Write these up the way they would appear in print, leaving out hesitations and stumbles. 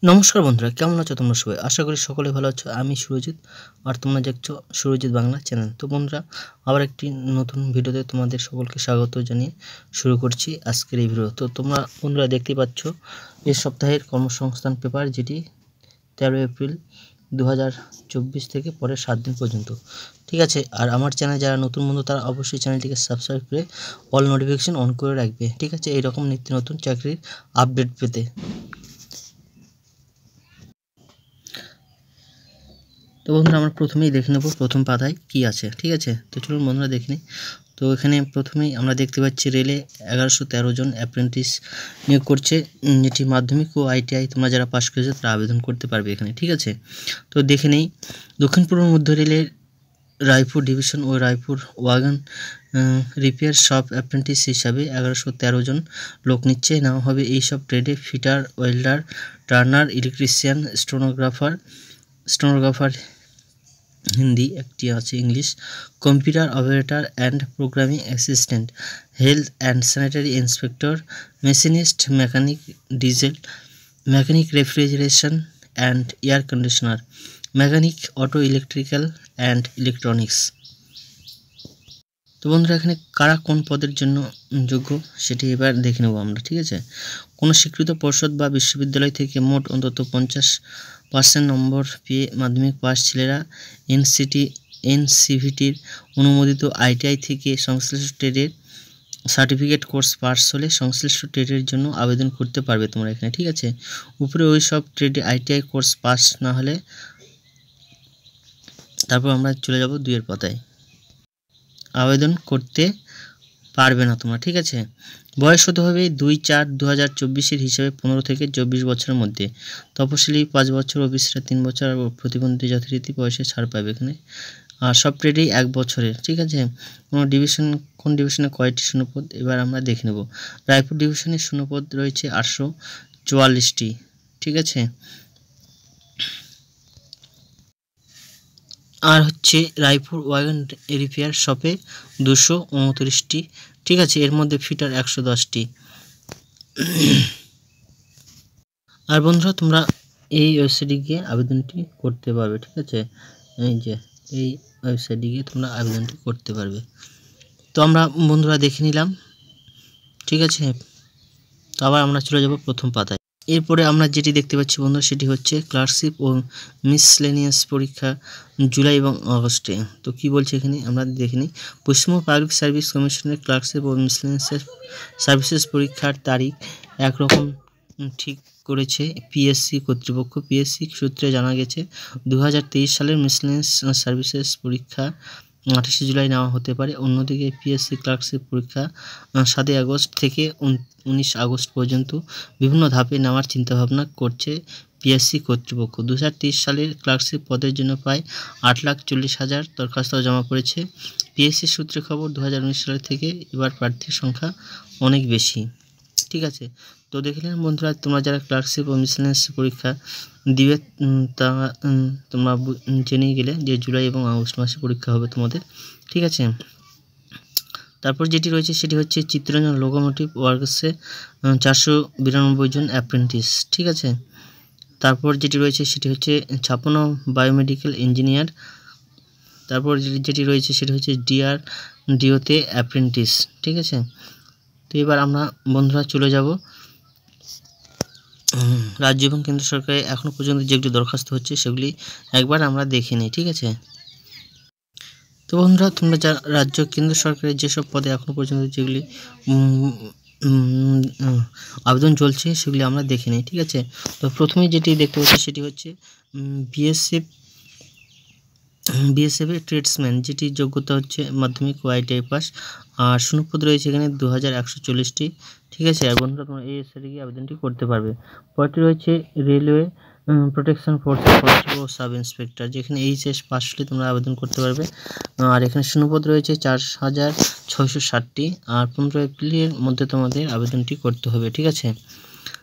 নমস্কার বন্ধুরা, কেমন আছো তোমরা সবাই? আশা করি সকলে ভালো আছো। আমি সুরজিৎ, আর তোমরা দেখছো সুরজিৎ বাংলা চ্যানেল। তো বন্ধুরা, আবার একটি নতুন ভিডিওতে তোমাদের সকলকে স্বাগত জানিয়ে শুরু করছি আজকের এই ভিডিও। তো তোমরা বন্ধুরা দেখতে পাচ্ছ এই সপ্তাহের কর্মসংস্থান পেপার, যেটি 13 এপ্রিল 2024 থেকে পরের 7 দিন পর্যন্ত। ঠিক আছে, আর আমার চ্যানেলে যারা নতুন বন্ধু তারা অবশ্যই চ্যানেলটিকে সাবস্ক্রাইব করে অল নোটিফিকেশন অন করে রাখবে। ঠিক আছে, এইরকম নিত্য নতুন চাকরির আপডেট পেতে। তো বন্ধুরা, আমরা প্রথমেই দেখে নেব প্রথম পাতায় কি আছে। ঠিক আছে, তো চলুন বন্ধুরা দেখে নিই। তো এখানে প্রথমেই আমরা দেখতে পাচ্ছি রেলে 1113 জন অ্যাপ্রেন্টিস নিয়োগ করছে, যেটি মাধ্যমিক ও আইটিআই তোমরা যারা পাশ করেছে তারা আবেদন করতে পারবে এখানে। ঠিক আছে, তো দেখে নেই। দক্ষিণ পূর্ব মধ্য রেলের রায়পুর ডিভিশন ও Raipur wagon repair shop apprentice হিসাবে 1113 জন লোক নিচ্ছে। নেওয়া হবে এইসব ট্রেডে fitter, welder, turner, electrician, stenographer Hindi, একটি আছে English, computer operator and programming assistant, health and sanitary inspector, machinist, mechanic, diesel mechanic, refrigeration and air conditioner, mechanic, auto electrical and electronics. তো বন্ধুরা, এখানে কারা কোন পদের জন্য যোগ্য সেটি এবার দেখে নেব আমরা। ঠিক আছে, কোনো স্বীকৃত পর্ষদ বা বিশ্ববিদ্যালয় থেকে মোট অন্তত 50% নম্বর পেয়ে মাধ্যমিক পাস ছেলেরা এনসিভিটির অনুমোদিত আইটিআই থেকে সংশ্লিষ্ট ট্রেডের সার্টিফিকেট কোর্স পাস হলে সংশ্লিষ্ট ট্রেডের জন্য আবেদন করতে পারবে তোমরা এখানে। ঠিক আছে, উপরে ওই সব ট্রেডে আইটিআই কোর্স পাস না হলে তারপর আমরা চলে যাব 2 পাতায়। আবেদন করতে পারবে না তোমরা। ঠিক আছে, বয়স হতে হবে 2/4/2024 হিসাবে 15 থেকে 24 বছরের মধ্যে। তপশিলি 5 বছর, ওবিসিরা 3 বছর, আর প্রতিবন্ধী যথারীতি বয়সে ছাড় পাবে এখানে। আর সব ট্রেডেই 1 বছরের। ঠিক আছে, কোন ডিভিশনে কয়টি শূন্যপদ এবার আমরা দেখে নেব। রায়পুর ডিভিশনে শূন্যপদ রয়েছে 844টি। ঠিক আছে, আর হচ্ছে রায়পুর ওয়াগন রিপেয়ার শপে 229টি। ঠিক আছে, এর মধ্যে ফিটার 110টি। আর বন্ধুরা, তোমরা এই ওয়েবসাইটে গিয়ে আবেদনটি করতে পারবে। ঠিক আছে, এই যে এই ওয়েবসাইটে গিয়ে তোমরা আবেদনটি করতে পারবে। তো আমরা বন্ধুরা দেখে নিলাম। ঠিক আছে, তো আবার আমরা চলে যাব প্রথম পাতায়। এরপরে আমরা যেটি দেখতে পাচ্ছি বন্ধুরা, সেটি হচ্ছে ক্লার্কশিপ ও মিসলেনিয়াস পরীক্ষা জুলাই এবং আগস্টে। তো কি বলছে এখানে আমরা দেখে নিই। পশ্চিমবঙ্গ পাবলিক সার্ভিস কমিশনের ক্লার্কশিপ ও মিসলেনিয়াস সার্ভিসেস পরীক্ষার তারিখ একরকম ঠিক করেছে পিএসসি কর্তৃপক্ষ। পিএসসি সূত্রে জানা গেছে 2023 সালের মিসলেনিয়াস সার্ভিসেস পরীক্ষা 28 জুলাই নেওয়া হতে পারে। অন্যদিকে পিএসসি ক্লার্কশিপ পরীক্ষা 7 আগস্ট থেকে 19 আগস্ট পর্যন্ত বিভিন্ন ধাপে নেওয়ার চিন্তাভাবনা করছে পিএসসি কর্তৃপক্ষ। 2023 সালের ক্লার্কশিপ পদের জন্য প্রায় 8,40,000 দরখাস্ত জমা পড়েছে। পিএসসি সূত্রে খবর 2019 সালের থেকে এবার প্রার্থীর সংখ্যা অনেক বেশি। ঠিক আছে, তো দেখলেন বন্ধুরা, তোমরা যারা ক্লার্কশিপ ও মিসলেনিয়াস পরীক্ষা দিবে তা তোমরা জেনেই গেলে যে জুলাই এবং আগস্ট মাসে পরীক্ষা হবে তোমাদের। ঠিক আছে, তারপর যেটি রয়েছে সেটি হচ্ছে চিত্তরঞ্জন লোকোমোটিভ ওয়ার্কসে 492 জন অ্যাপ্রেন্টিস। ঠিক আছে, তারপর যেটি রয়েছে সেটি হচ্ছে 56 বায়োমেডিক্যাল ইঞ্জিনিয়ার। তারপর যেটি রয়েছে সেটি হচ্ছে ডিওতে অ্যাপ্রেন্টিস। ঠিক আছে, তো এবার আমরা বন্ধুরা চলে যাব রাজ্য এবং কেন্দ্র সরকারের এখনও পর্যন্ত যেগুলি দরখাস্ত হচ্ছে সেগুলি একবার আমরা দেখে নিই। ঠিক আছে, তো বন্ধুরা, তোমরা যা রাজ্য কেন্দ্র সরকারের যেসব পদে এখনও পর্যন্ত যেগুলি আবেদন চলছে সেগুলি আমরা দেখে নিই। ঠিক আছে, তো প্রথমে যেটি দেখতে পাচ্ছি সেটি হচ্ছে বিএসএফের ট্রেডসম্যান, যেটি যোগ্যতা হচ্ছে মাধ্যমিক ও আইটিআই পাস, আর শূন্যপদ রয়েছে এখানে 2140টি। ঠিক আছে, আর বন্ধুরা তোমরা এই ওয়েবসাইটে গিয়ে আবেদনটি করতে পারবে। পরটি রয়েছে রেলওয়ে প্রোটেকশন ফোর্সের কনস্টেবল ও সাব ইন্সপেক্টর, যেখানে এইচএস পাস হলে তোমরা আবেদন করতে পারবে। আর এখানে শূন্যপদ রয়েছে 4,660টি, আর 15 এপ্রিলের মধ্যে তোমাদের আবেদনটি করতে হবে। ঠিক আছে,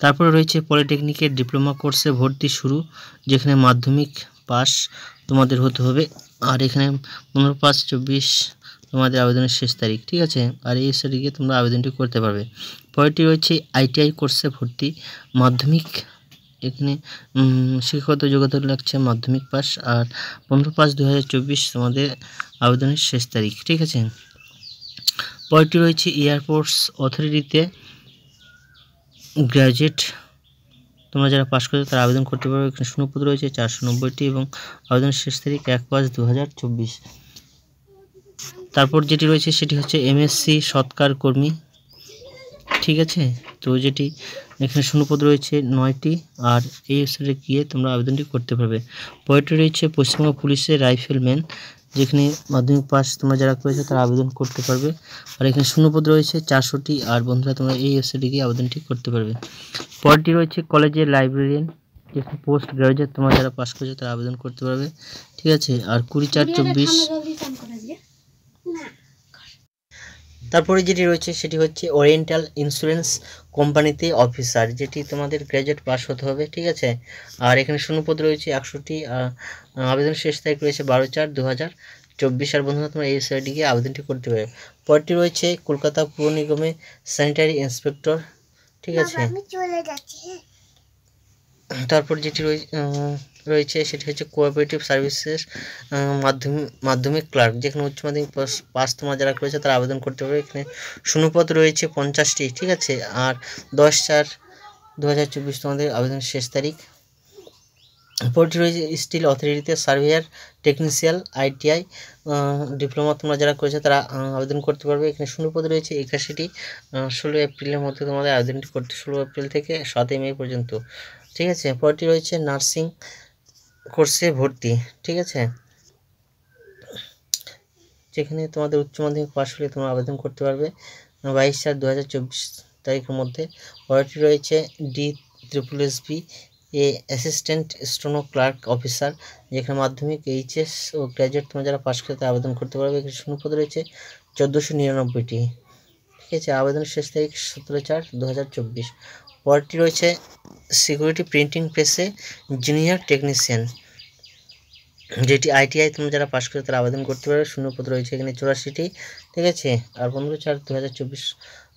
তারপরে রয়েছে পলিটেকনিকের ডিপ্লোমা কোর্সে ভর্তি শুরু, যেখানে মাধ্যমিক পাস তোমাদের হতে হবে। আর এখানে 15/5/24 তোমাদের আবেদনের শেষ তারিখ। ঠিক আছে, আর এই তারিখে তোমরা আবেদনটি করতে পারবে। পরেরটি রয়েছে আইটিআই কোর্সে ভর্তি, মাধ্যমিক এখানে শিক্ষাগত যোগ্যতা লাগছে মাধ্যমিক পাস, আর 15/5/2024 তোমাদের আবেদনের শেষ তারিখ। ঠিক আছে, পরেরটি রয়েছে এয়ারপোর্টস অথরিটিতে গ্র্যাজুয়েট তোমরা যারা পাস করেছো তারা আবেদন করতে পারবে। এখানে শূন্যপদ রয়েছে 490টি এবং আবেদনের শেষ তারিখ 1/5/2024। তারপর যেটি রয়েছে সেটি হচ্ছে এমএসসি সৎকার কর্মী। ঠিক আছে, তো যেটি এখানে শূন্যপদ রয়েছে 9টি, আর এই ওয়েবসাইটে গিয়ে তোমরা আবেদনটি করতে পারবে। পরেরটি রয়েছে পশ্চিমবঙ্গ পুলিশের রাইফেলম্যান, যেখানে মাধ্যমিক পাস তোমরা যারা করেছো তারা আবেদন করতে পারবে। আর এখানে শূন্যপদ রয়েছে 400টি, আর বন্ধুরা তোমরা এই ওয়েবসাইটে গিয়ে আবেদনটি করতে পারবে। পরেরটি রয়েছে কলেজের লাইব্রেরিয়ান, যেখানে পোস্ট গ্রাজুয়েট তোমরা যারা পাস করেছো তারা আবেদন করতে পারবে। ঠিক আছে, আর 20/4/24। তারপরে যেটি রয়েছে সেটি হচ্ছে ওরিয়েন্টাল ইন্স্যুরেন্স কোম্পানিতে অফিসার, যেটি তোমাদের গ্র্যাজুয়েট পাস হতে হবে। ঠিক আছে, আর এখানে শূন্যপদ রয়েছে 100টি, আবেদন শেষ তারিখ রয়েছে 12/4/2024। আর বন্ধুরা তোমরা এই সাইটে গিয়ে আবেদনটি করতে পারবে। পরটি রয়েছে কলকাতা পুর নিগমে স্যানিটারি ইন্সপেক্টর। ঠিক আছে, তারপর যেটি রয়েছে সেটি হচ্ছে কোঅপারেটিভ সার্ভিসেস মাধ্যমিক ক্লার্ক, যেখানে উচ্চ মাধ্যমিক পাস তোমরা যারা করেছে তারা আবেদন করতে পারবে। এখানে শূন্যপদ রয়েছে 50টি। ঠিক আছে, আর 10/4/2024 তোমাদের আবেদনের শেষ তারিখ। পরটি রয়েছে স্টিল অথরিটিতে সার্ভেয়ার টেকনিশিয়াল ITI ডিপ্লোমা তোমরা যারা করেছে তারা আবেদন করতে পারবে। এখানে শূন্যপদ রয়েছে 81টি। 16 এপ্রিলের মধ্যে তোমাদের আবেদনটি করতে, 16 এপ্রিল থেকে 7 মে পর্যন্ত। ঠিক আছে, পরটি রয়েছে নার্সিং কোর্সে ভর্তি। ঠিক আছে, যেখানে তোমাদের উচ্চ মাধ্যমিক পাশ হলে তোমরা আবেদন করতে পারবে 22/4/2024 তারিখের মধ্যে। পরেরটি রয়েছে DSSB assistant steno clerk officer, যেখানে মাধ্যমিক HS ও গ্র্যাজুয়েট তোমরা যারা পাশ করতে আবেদন করতে পারবে। এখানে শূন্যপদ রয়েছে 1499টি। ঠিক আছে, আবেদনের শেষ তারিখ 17/4/2024। পরেরটি রয়েছে সিকিউরিটি প্রিন্টিং প্রেসে জুনিয়র টেকনিশিয়ান, যেটি ITI তোমরা যারা পাস করে তারা আবেদন করতে পারবে। শূন্যপদ রয়েছে এখানে 84টি। ঠিক আছে, আর 15/4/2024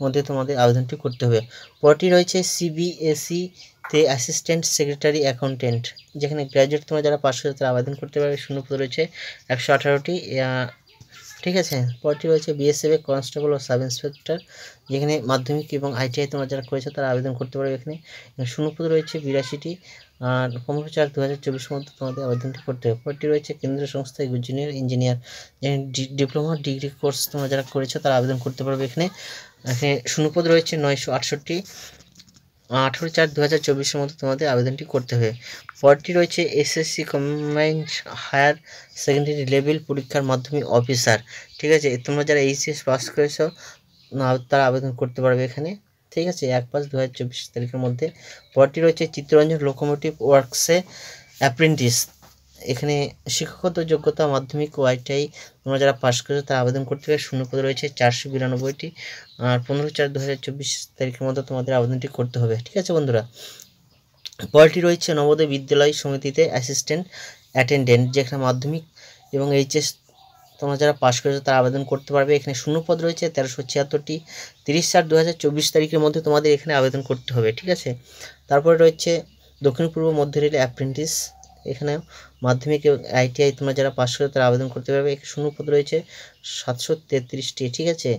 মধ্যে তোমাদের আবেদনটি করতে হবে। পরটি রয়েছে CBSE তে অ্যাসিস্ট্যান্ট সেক্রেটারি অ্যাকাউন্টেন্ট, যেখানে গ্র্যাজুয়েট তোমরা যারা পাস করে তারা আবেদন করতে পারবে। শূন্যপদ রয়েছে 118টি। ঠিক আছে, পরটি রয়েছে BSF কনস্টেবল ও সাব ইন্সপেক্টর, যেখানে মাধ্যমিক এবং ITI তোমরা যারা করেছো তারা আবেদন করতে পারবে। এখানে শূন্যপদ রয়েছে 82টি, আর 15/4/2024 মধ্যে তোমাদের আবেদনটি করতে হবে। পরটি রয়েছে কেন্দ্রীয় সংস্থায় junior engineer, diploma degree course তোমরা যারা করেছো তারা আবেদন করতে পারবে। এখানে শূন্যপদ রয়েছে 968টি। 18/4/2024 মধ্যে তোমাদের আবেদনটি করতে হবে। পরটি রয়েছে SSC combined higher secondary level পরীক্ষার মাধ্যমিক অফিসার। ঠিক আছে, তোমরা যারা HS পাস করেছো তারা আবেদন করতে পারবে এখানে। ঠিক আছে, 1/5/2024 তারিখের মধ্যে। পরটি রয়েছে চিত্তরঞ্জন লোকোমোটিভ ওয়ার্কসে অ্যাপ্রেন্টিস, এখানে শিক্ষাগত যোগ্যতা মাধ্যমিক ও ITI তোমরা যারা পাস করেছো তারা আবেদন করতে পারবে। শূন্যপদ রয়েছে 492টি, আর 15/4/2024 তারিখের মধ্যে তোমাদের আবেদনটি করতে হবে। ঠিক আছে বন্ধুরা, পরটি রয়েছে নবোদয় বিদ্যালয় সমিতিতে অ্যাসিস্ট্যান্ট অ্যাটেন্ডেন্ট, যেখানে মাধ্যমিক এবং HS তোমরা যারা পাস করেছো তারা আবেদন করতে পারবে। এখানে শূন্যপদ রয়েছে 1376টি। 30/4/2024 তারিখের মধ্যে তোমাদের এখানে আবেদন করতে হবে। ঠিক আছে, তারপরে রয়েছে দক্ষিণ পূর্ব মধ্য রেল অ্যাপ্রেন্টিস, এখানে মাধ্যমিক এবং ITI তোমরা যারা পাস করে তারা আবেদন করতে পারবে। এখানে শূন্যপদ রয়েছে 733টি। ঠিক আছে,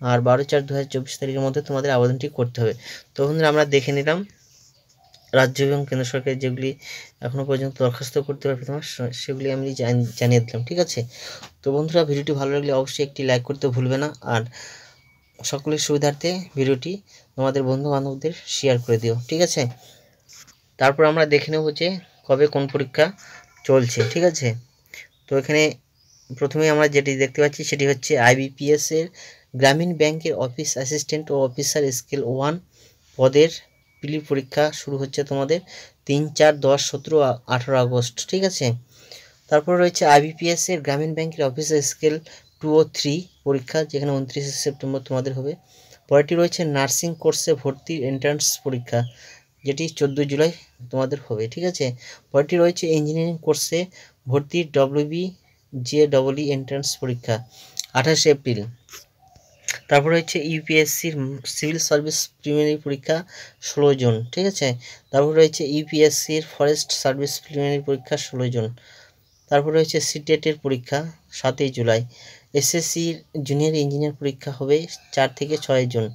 আর 12/4/2024 তারিখের মধ্যে তোমাদের আবেদনটি করতে হবে। তো বন্ধুরা আমরা দেখে নিলাম রাজ্য এবং কেন্দ্র সরকারের যেগুলি এখনও পর্যন্ত দরখাস্ত করতে পারবে তোমার, সেগুলি আমি জানিয়ে দিলাম। ঠিক আছে, তো বন্ধুরা ভিডিওটি ভালো লাগলে অবশ্যই একটি লাইক করতে ভুলবে না, আর সকলের সুবিধার্থে ভিডিওটি তোমাদের বন্ধু বান্ধবদের শেয়ার করে দিও। ঠিক আছে, তারপর আমরা দেখে নেব যে কবে কোন পরীক্ষা চলছে। ঠিক আছে, তো এখানে প্রথমে আমরা যেটি দেখতে পাচ্ছি সেটি হচ্ছে IBPS এর গ্রামীণ ব্যাংকের অফিস অ্যাসিস্ট্যান্ট ও অফিসার স্কেল 1 পদের প্রিলি পরীক্ষা শুরু হচ্ছে তোমাদের 3, 4, 10, 17, 18 আগস্ট। ঠিক আছে, তারপর রয়েছে IBPS এর গ্রামীণ ব্যাংকের অফিসার স্কেল 2 ও 3 পরীক্ষা, যেখানে 29 সেপ্টেম্বর তোমাদের হবে। পরেরটি রয়েছে নার্সিং কোর্সে ভর্তির এন্ট্রান্স পরীক্ষা, যেটি 14 জুলাই তোমাদের হবে। ঠিক আছে, পরেরটি রয়েছে ইঞ্জিনিয়ারিং কোর্সে ভর্তির WBJEE এন্ট্রান্স পরীক্ষা 28 এপ্রিল। তারপর হচ্ছে ইউপিএসসির সিভিল সার্ভিস প্রিলিমিনারি পরীক্ষা 16 জন, ঠিক আছে। তারপর রয়েছে ইউপিএসসির ফরেস্ট সার্ভিস প্রিলিমিনারি পরীক্ষা 16 জন। তারপর রয়েছে সিটেটের পরীক্ষা 7ই জুলাই। এসএসসির জুনিয়র ইঞ্জিনিয়ার পরীক্ষা হবে 4 থেকে 6 জন।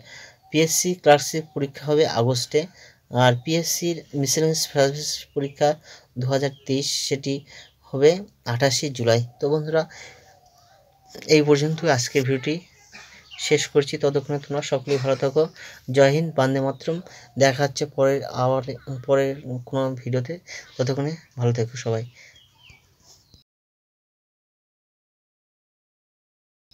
পিএসসি ক্লার্কশিপ পরীক্ষা হবে আগস্টে। আর পিএসসির মিসেলেনিয়াস সার্ভিস পরীক্ষা 2023 সেটি হবে 28 জুলাই। তো বন্ধুরা, এই পর্যন্ত আজকের ভিডিওটি শেষ করছি। ততক্ষণে তোমরা সকলেই ভালো থাকো। জয় হিন্দ, বন্দে মাতরম। দেখা হচ্ছে পরের কোনো ভিডিওতে। ততক্ষণে ভালো থেকো সবাই।